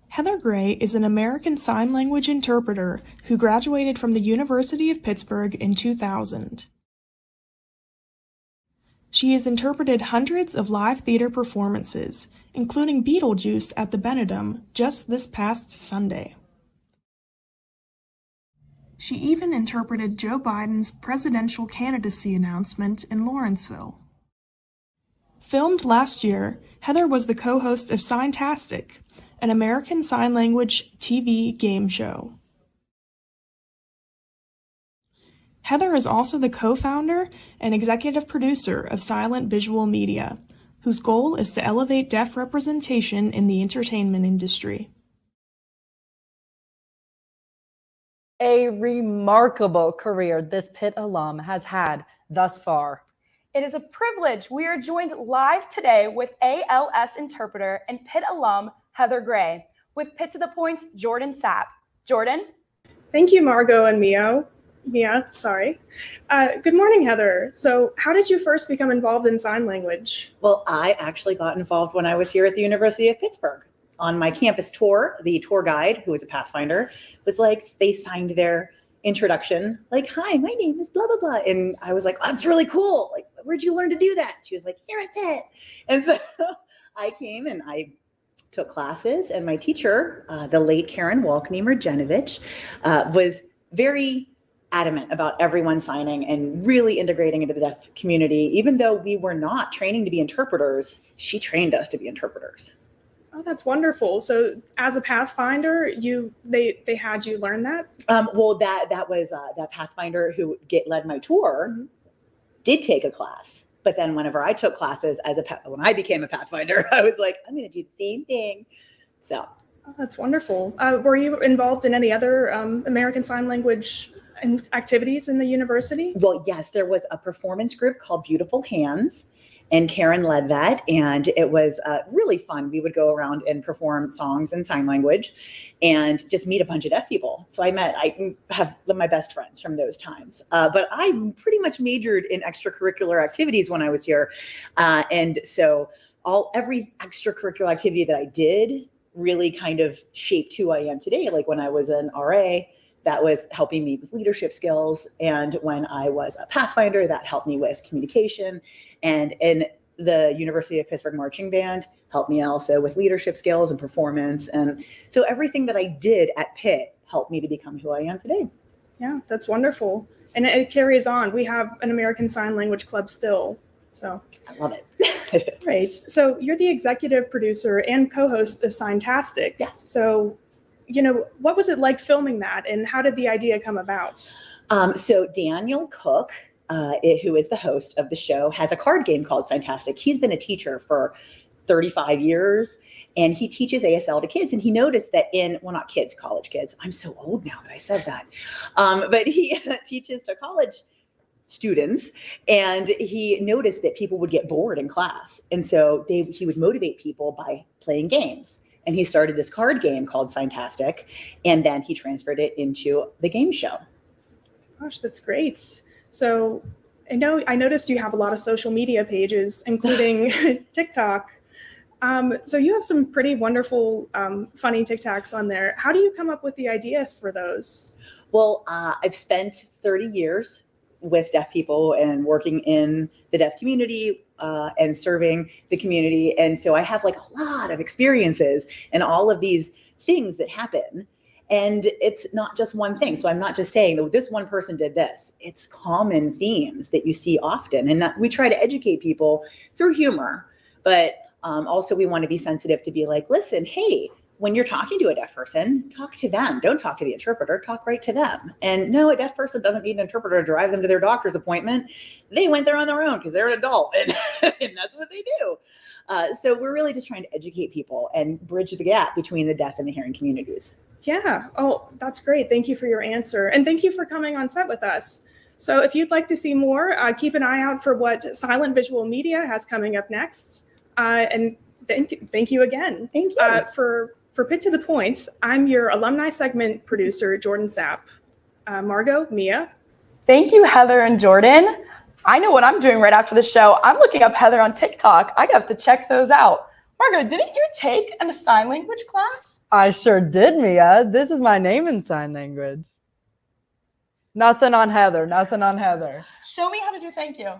Heather Gray is an American Sign Language interpreter who graduated from the University of Pittsburgh in 2000. She has interpreted hundreds of live theater performances, including Beetlejuice at the Benedum just this past Sunday. She even interpreted Joe Biden's presidential candidacy announcement in Lawrenceville. Filmed last year, Heather was the co-host of Signtastic, an American Sign Language TV game show. Heather is also the co-founder and executive producer of Silent Visual Media, whose goal is to elevate deaf representation in the entertainment industry. A remarkable career this Pitt alum has had thus far. It is a privilege. We are joined live today with ALS interpreter and Pitt alum Heather Gray, with Pitt to the Point's Jordan Sapp. Jordan? Thank you, Margot and Mia. Good morning, Heather. So how did you first become involved in sign language? Well, I actually got involved when I was here at the University of Pittsburgh. On my campus tour, the tour guide, who was a Pathfinder, was like, they signed their introduction, like, hi, my name is blah, blah, blah. And I was like, oh, that's really cool. Like, where'd you learn to do that? She was like, here at Pitt. And so I came and I took classes, and my teacher, the late Karen Walkney-Marjenovich, was very adamant about everyone signing and really integrating into the deaf community. Even though we were not training to be interpreters, she trained us to be interpreters. Oh, that's wonderful. So as a Pathfinder, they had you learn that? Well, that was that Pathfinder who led my tour did take a class. But then whenever I took classes when I became a Pathfinder, I was like, I'm going to do the same thing. So. Oh, that's wonderful. Were you involved in any other American Sign Language activities in the university? Well, yes, there was a performance group called Beautiful Hands, and Karen led that, and it was really fun. We would go around and perform songs in sign language and just meet a bunch of deaf people. So I have my best friends from those times. But I pretty much majored in extracurricular activities when I was here. And so every extracurricular activity that I did really kind of shaped who I am today. Like when I was an RA, that was helping me with leadership skills. And when I was a Pathfinder, that helped me with communication. And in the University of Pittsburgh Marching Band, helped me also with leadership skills and performance. And so everything that I did at Pitt helped me to become who I am today. Yeah, that's wonderful. And it carries on. We have an American Sign Language Club still. So I love it. Great. So you're the executive producer and co-host of Signtastic. Yes. So what was it like filming that, and how did the idea come about? So Daniel Cook, who is the host of the show, has a card game called Signtastic. He's been a teacher for 35 years, and he teaches ASL to kids. And he noticed that not kids, college kids. I'm so old now that I said that. But he teaches to college students, and he noticed that people would get bored in class. And so he would motivate people by playing games. And he started this card game called Signtastic, and then he transferred it into the game show. Gosh, that's great. So I noticed you have a lot of social media pages, including TikTok. So you have some pretty wonderful, funny TikToks on there. How do you come up with the ideas for those? Well, I've spent 30 years with deaf people and working in the deaf community and serving the community. And so I have like a lot of experiences and all of these things that happen. And it's not just one thing. So I'm not just saying that this one person did this. It's common themes that you see often. And we try to educate people through humor, but also we want to be sensitive to be like, listen, hey, when you're talking to a deaf person, talk to them. Don't talk to the interpreter, talk right to them. And no, a deaf person doesn't need an interpreter to drive them to their doctor's appointment. They went there on their own because they're an adult, and that's what they do. So we're really just trying to educate people and bridge the gap between the deaf and the hearing communities. Yeah. Oh, that's great. Thank you for your answer. And thank you for coming on set with us. So if you'd like to see more, keep an eye out for what Silent Visual Media has coming up next. And thank you again. Thank you. For Pitt to the Point, I'm your alumni segment producer, Jordan Sapp. Margot, Mia. Thank you, Heather and Jordan. I know what I'm doing right after the show. I'm looking up Heather on TikTok. I have to check those out. Margot, didn't you take a sign language class? I sure did, Mia. This is my name in sign language. Nothing on Heather. Nothing on Heather. Show me how to do thank you.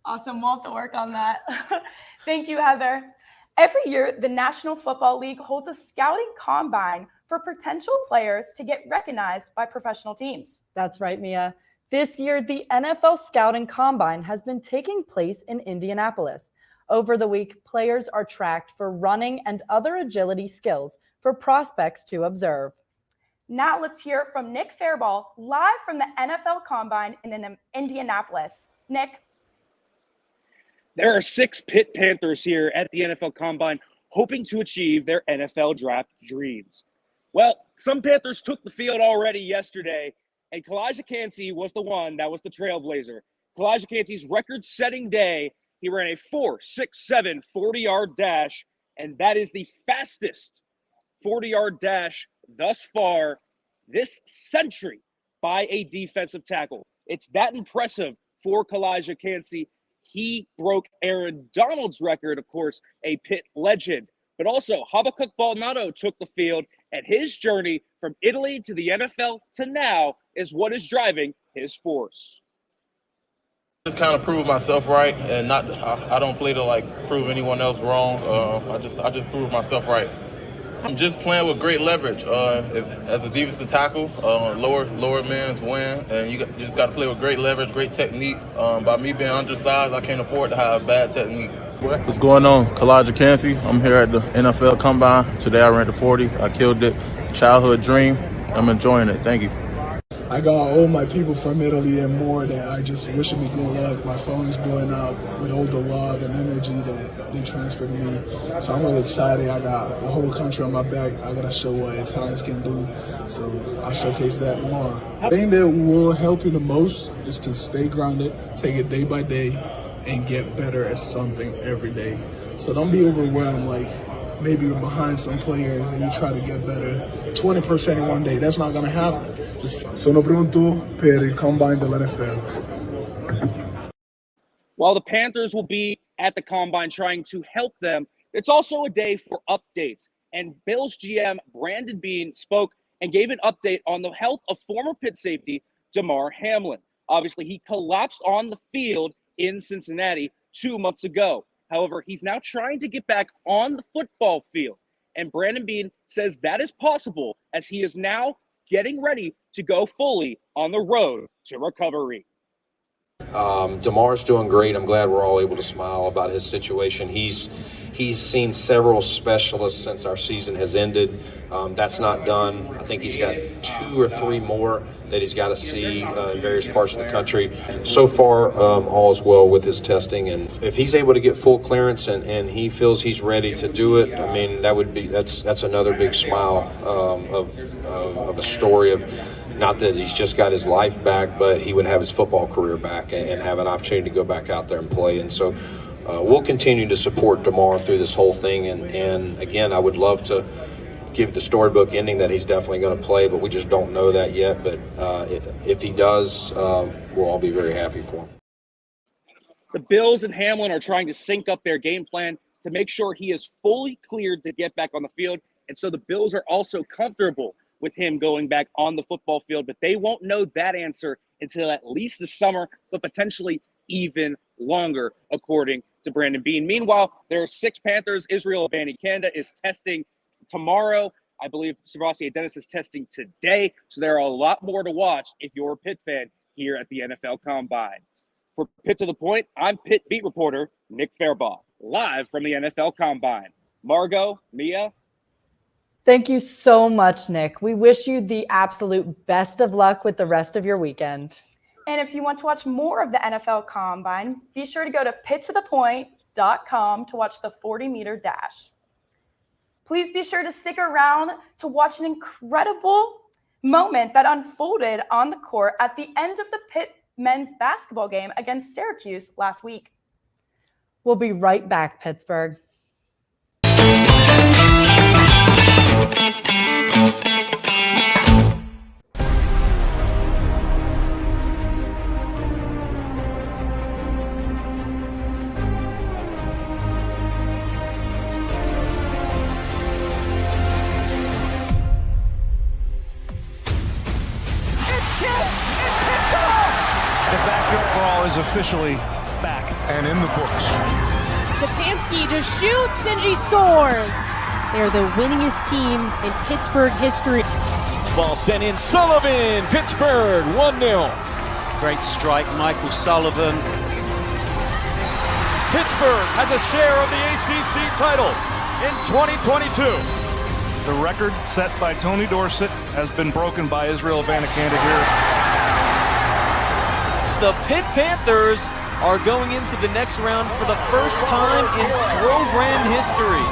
Awesome. We'll have to work on that. Thank you, Heather. Every year, the National Football League holds a scouting combine for potential players to get recognized by professional teams. That's right, Mia. This year, the NFL Scouting Combine has been taking place in Indianapolis. Over the week, players are tracked for running and other agility skills for prospects to observe. Now let's hear from Nick Fairball, live from the NFL Combine in Indianapolis. Nick. There are 6 Pitt Panthers here at the NFL Combine hoping to achieve their NFL draft dreams. Well, some Panthers took the field already yesterday, and Kalijah Kancey was the one that was the trailblazer. Kalijah Kancey's record-setting day, he ran a 4.67 40-yard dash, and that is the fastest 40-yard dash thus far this century by a defensive tackle. It's that impressive for Kalijah Kancey. He broke Aaron Donald's record, of course, a Pitt legend. But also, Habakkuk Baldonado took the field, and his journey from Italy to the NFL to now is what is driving his force. Just kind of prove myself right, and I don't play to prove anyone else wrong. I just prove myself right. I'm just playing with great leverage. As a defensive tackle, lower men's win, and you just got to play with great leverage, great technique. By me being undersized, I can't afford to have bad technique. What's going on? Kalijah Cansey. I'm here at the NFL Combine. Today I ran the 40. I killed it. Childhood dream. I'm enjoying it. Thank you. I got all my people from Italy and more that I just wishing me good luck. My phone is blowing up with all the love and energy that they transferred to me. So I'm really excited. I got the whole country on my back. I got to show what Italians can do. So I'll showcase that tomorrow. The thing that will help you the most is to stay grounded, take it day by day, and get better at something every day. So don't be overwhelmed like maybe you're behind some players and you try to get better 20% in one day. That's not going to happen. Sono pronto per il combine dell'NFL. While the Panthers will be at the Combine trying to help them, it's also a day for updates. And Bills GM Brandon Beane spoke and gave an update on the health of former Pitt safety Damar Hamlin. Obviously, he collapsed on the field in Cincinnati 2 months ago. However, he's now trying to get back on the football field. And Brandon Beane says that is possible as he is now getting ready to go fully on the road to recovery. Damar's doing great. I'm glad we're all able to smile about his situation. He's seen several specialists since our season has ended. That's not done. I think he's got 2 or 3 more that he's got to see in various parts of the country. So far, all is well with his testing. And if he's able to get full clearance and he feels he's ready to do it, I mean, that's another big smile of a story of not that he's just got his life back, but he would have his football career back and have an opportunity to go back out there and play. And so we'll continue to support Damar through this whole thing. And again, I would love to give the storybook ending that he's definitely going to play, but we just don't know that yet. But if he does, we'll all be very happy for him. The Bills and Hamlin are trying to sync up their game plan to make sure he is fully cleared to get back on the field. And so the Bills are also comfortable with him going back on the football field, but they won't know that answer until at least the summer, but potentially even longer, according to Brandon Beane. Meanwhile, there are 6 Panthers. Israel Abanikanda is testing tomorrow. I believe Savassi Dennis is testing today. So there are a lot more to watch if you're a Pitt fan here at the NFL Combine. For Pitt to the Point, I'm Pitt beat reporter Nick Fairbaugh, live from the NFL Combine. Margot, Mia. Thank you so much, Nick. We wish you the absolute best of luck with the rest of your weekend. And if you want to watch more of the NFL Combine, be sure to go to pittothepoint.com to watch the 40-meter dash. Please be sure to stick around to watch an incredible moment that unfolded on the court at the end of the Pitt men's basketball game against Syracuse last week. We'll be right back, Pittsburgh. Is officially back and in the books. Stefanski just shoots and he scores. They're the winningest team in Pittsburgh history. Ball sent in. Sullivan, Pittsburgh, 1-0. Great strike, Michael Sullivan. Pittsburgh has a share of the ACC title in 2022. The record set by Tony Dorsett has been broken by Israel Abanikanda here. The Pitt Panthers are going into the next round for the first time in program history.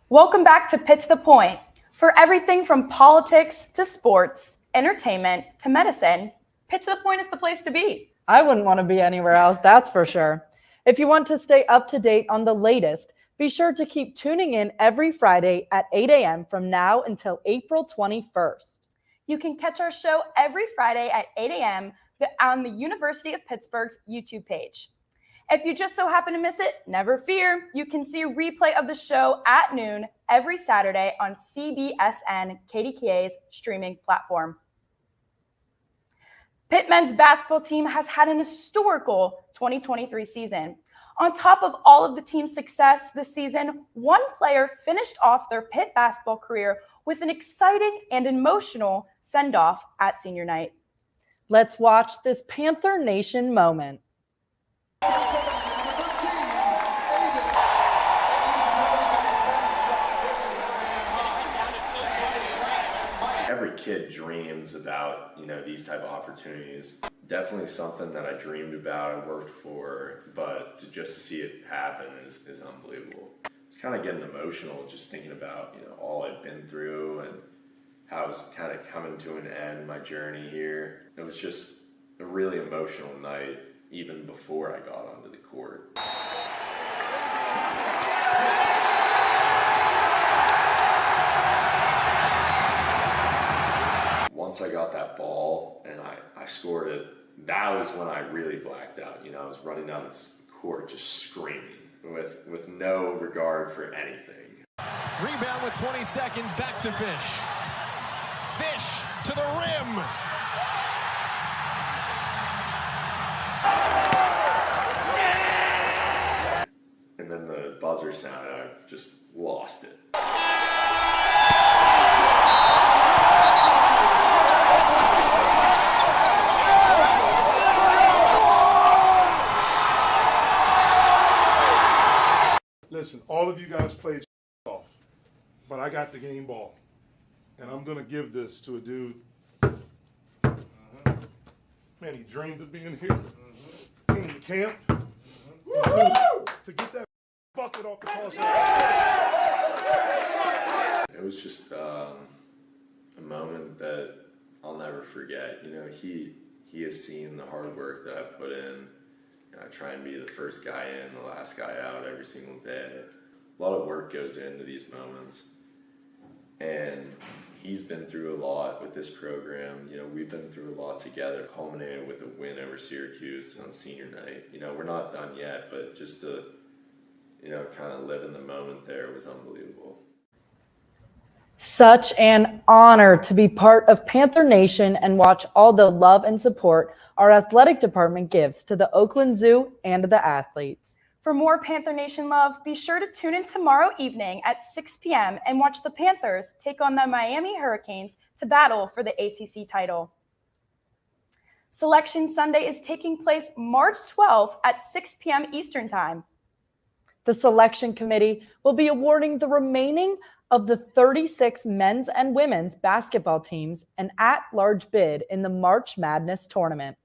Welcome back to Pitt to the Point. For everything from politics to sports, entertainment to medicine, Pitt to the Point is the place to be. I wouldn't want to be anywhere else, that's for sure. If you want to stay up to date on the latest, be sure to keep tuning in every Friday at 8 a.m. from now until April 21st. You can catch our show every Friday at 8 a.m. on the University of Pittsburgh's YouTube page. If you just so happen to miss it, never fear. You can see a replay of the show at noon every Saturday on CBSN KDKA's streaming platform. Pitt men's basketball team has had an historical 2023 season. On top of all of the team's success this season, one player finished off their Pitt basketball career with an exciting and emotional send-off at senior night. Let's watch this Panther Nation moment. Every kid dreams about, these type of opportunities. Definitely something that I dreamed about and worked for, but to see it happen is unbelievable. It's kind of getting emotional just thinking about, all I've been through and how it's kind of coming to an end, my journey here. It was just a really emotional night, even before I got onto the court. Once I got that ball and I scored it, that was when I really blacked out. I was running down this court just screaming with no regard for anything. Rebound with 20 seconds, back to Fish. Fish to the rim. And then the buzzer sounded, I just lost it. Listen, all of you guys played off, but I got the game ball, and I'm going to give this to a dude. Man, he dreamed of being here in the camp to get that bucket off the cross. It was just a moment that I'll never forget. He has seen the hard work that I put in. I try and be the first guy in, the last guy out every single day. A lot of work goes into these moments. And he's been through a lot with this program. We've been through a lot together, culminated with a win over Syracuse on senior night. We're not done yet, but just to, kind of live in the moment there was unbelievable. Such an honor to be part of Panther Nation and watch all the love and support our athletic department gives to the Oakland Zoo and the athletes. For more Panther Nation love, be sure to tune in tomorrow evening at 6 p.m. and watch the Panthers take on the Miami Hurricanes to battle for the ACC title. Selection Sunday is taking place March 12th at 6 p.m. Eastern Time. The selection committee will be awarding the remaining of the 36 men's and women's basketball teams an at-large bid in the March Madness tournament.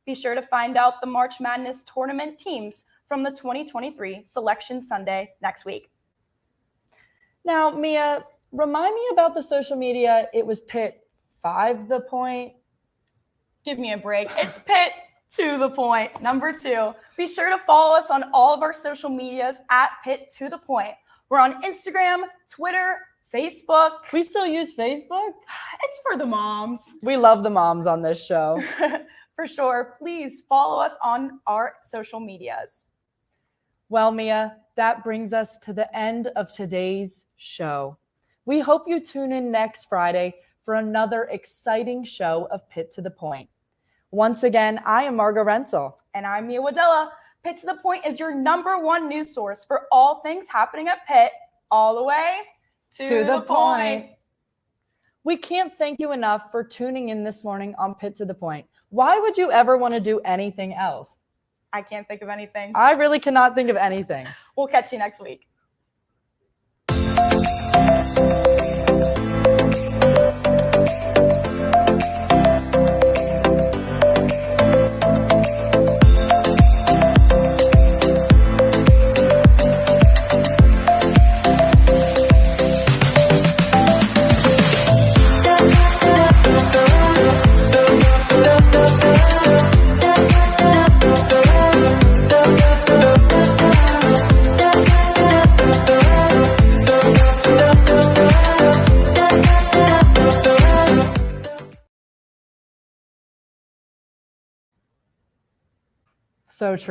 Be sure to find out the March Madness tournament teams from the 2023 Selection Sunday next week. Now, Mia, remind me about the social media. It was Pitt 5 the point. Give me a break. It's Pitt to the point. Number 2. Be sure to follow us on all of our social medias at Pitt to the point. We're on Instagram, Twitter, Facebook. We still use Facebook? It's for the moms. We love the moms on this show. For sure. Please follow us on our social medias. Well, Mia, that brings us to the end of today's show. We hope you tune in next Friday for another exciting show of Pitt to the Point. Once again, I am Margo Rensel. And I'm Mia Wadilla. Pitt to the Point is your #1 news source for all things happening at Pitt, all the way to the point. We can't thank you enough for tuning in this morning on Pitt to the Point. Why would you ever want to do anything else? I can't think of anything. I really cannot think of anything. We'll catch you next week. So true.